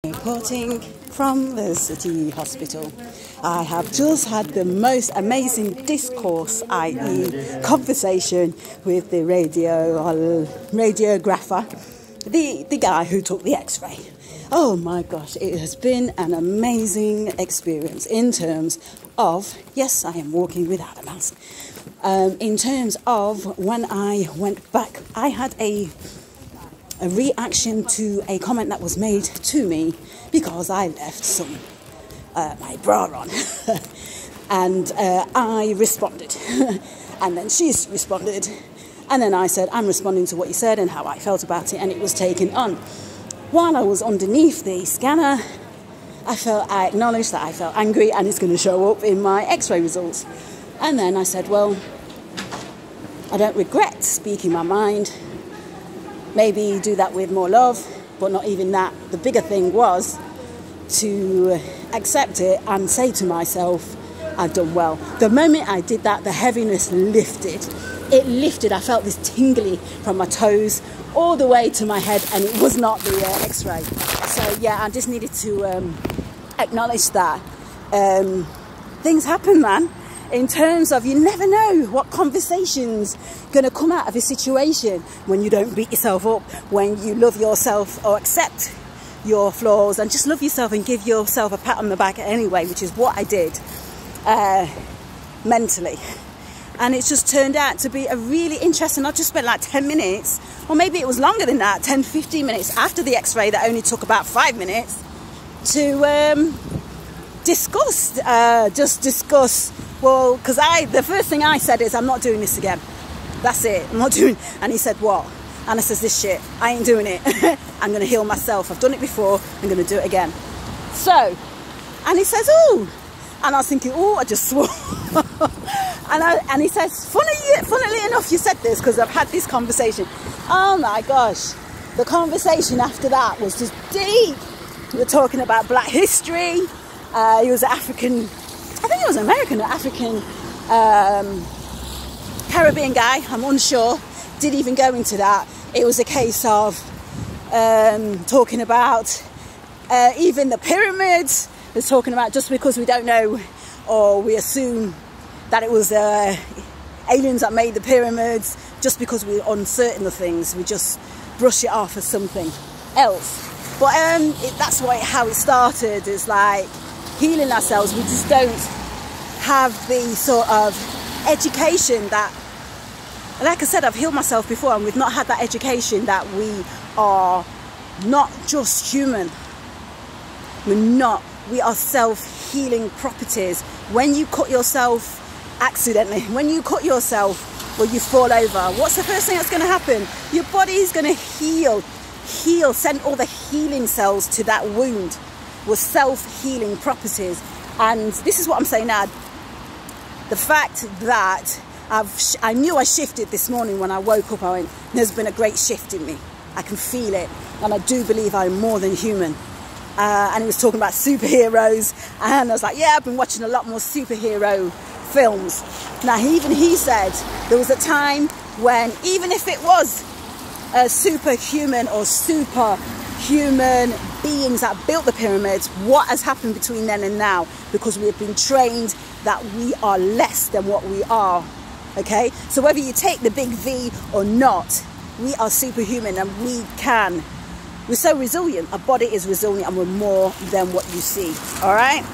Reporting from the City Hospital. I have just had the most amazing discourse, i.e. conversation, with the radiographer, the guy who took the x-ray. Oh my gosh, it has been an amazing experience in terms of, yes, I am walking without a mask. In terms of when I went back, I had a reaction to a comment that was made to me because I left my bra on. And I responded. And then she responded. And then I said, I'm responding to what you said and how I felt about it, and it was taken on. While I was underneath the scanner, I acknowledged that I felt angry, and it's going to show up in my x-ray results. And then I said, well, I don't regret speaking my mind. Maybe do that with more love, but not even that. The bigger thing was to accept it and say to myself, I've done well. The moment I did that, the heaviness lifted. It lifted. I felt this tingly from my toes all the way to my head, and it was not the x-ray. So yeah, I just needed to acknowledge that. Things happen, man. In terms of, you never know what conversation's going to come out of a situation when you don't beat yourself up, when you love yourself or accept your flaws and just love yourself and give yourself a pat on the back anyway, which is what I did mentally. And it's just turned out to be a really interesting, I just spent like 10 minutes, or maybe it was longer than that, 10, 15 minutes after the x-ray that only took about 5 minutes to discuss, well, because the first thing I said is, I'm not doing this again. That's it. I'm not doing. And he said, what? And I says, this shit. I ain't doing it. I'm going to heal myself. I've done it before. I'm going to do it again. So, and he says, oh. And I was thinking, oh, I just swore. and he says, funnily enough, you said this because I've had this conversation. Oh my gosh. The conversation after that was just deep. We were talking about Black history. He was an African, I think he was American or African, Caribbean guy, I'm unsure, didn't even go into that. It was a case of talking about even the pyramids. They're talking about just because we don't know or we assume that it was aliens that made the pyramids, just because we're uncertain of things, we just brush it off as something else. But that's how it started, is like healing ourselves. We just don't have the sort of education that, like I said, I've healed myself before, and we've not had that education that we are not just human. We are self-healing properties. When you cut yourself accidentally, when you cut yourself or you fall over, what's the first thing that's going to happen? Your body is going to heal, send all the healing cells to that wound. We're self-healing properties. And this is what I'm saying now. The fact that I knew I shifted this morning when I woke up. I went, there's been a great shift in me. I can feel it. And I do believe I'm more than human. And he was talking about superheroes. And I was like, yeah, I've been watching a lot more superhero films. Now, even he said there was a time when, even if it was a superhuman or superhuman beings that built the pyramids, what has happened between then and now? Because we have been trained that we are less than what we are. Okay, so whether you take the big V or not, we are superhuman, and we're so resilient. Our body is resilient, and we're more than what you see. All right.